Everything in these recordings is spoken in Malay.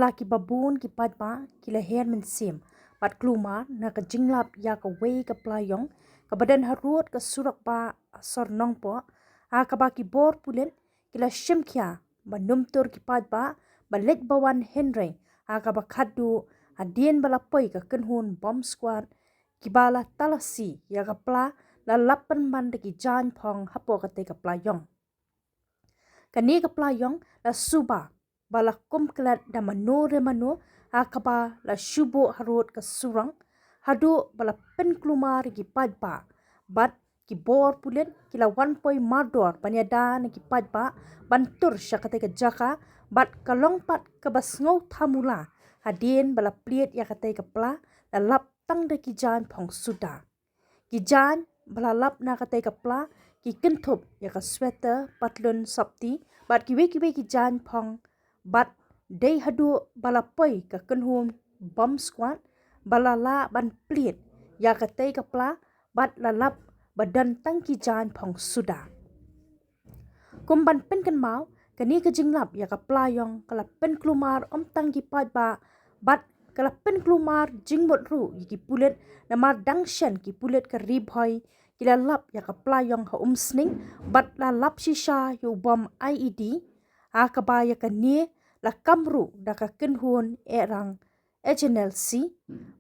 laki babun ki padma ki leher men sim pat klumar na ka jinglap ya ka wei ka playong ka badan harut ka surak ba sor nong po ka ba ki bor pulen ki la shimkya ba numtur ki padba ba lek bawan henry ka ba khadu adien bala poi ka kenhun bomb squad ki bala talasi ya ka pla la lapan man de ki jan phong hapo ka te ka playong kani ka playong la suba bala kumklat da mano remano akaba la shubo harut ka surang hadu bala pen klumar ki padba bat ki bor pulen ki la 1 point mardor panyada na ki padba bantur syakate ka jaka bat kalong pat ka basngau thamula hadien bala pliet ya kate ka pla la lap tang de ki jan phong suda ki jan bala lap na kate ka pla ki kentup ya ka sweater patlon sapti bat ki we ki jan phong bat day hadu bala poi ka kenhum bomb squad bala la ban pliet ya ka tei ka pla bat la lap badan tangki jan phong suda kum ban pen kan mau kani ka jinglap ya ka playong kala pen klumar om tangki pat ba bat kala pen klumar jingmot ru ki pulet na mar dangshan ki pulet ka ribhoi kila lap ya ka playong ha sning bat la lap shisha yu bom IED akabaya kani la kamru da ka kenhun erang HNLC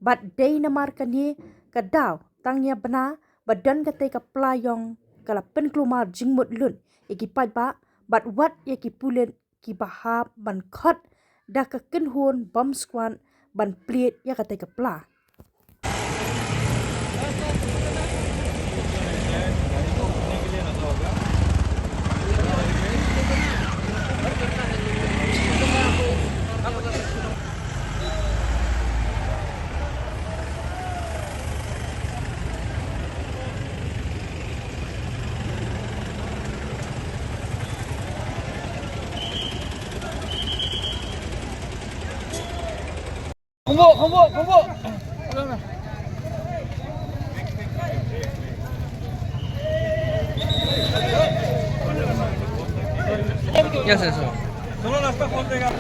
bat day namar kani ka daw tangya bana badan ka te ka playong kala pen klumar jingmut lun ikipat ba bat wat ya ki pulen ki bahab ban khot da ka kenhun bomb squad ban pliet ya ka te ka pla Không bộ. Yes, sir. Solo la está jugando.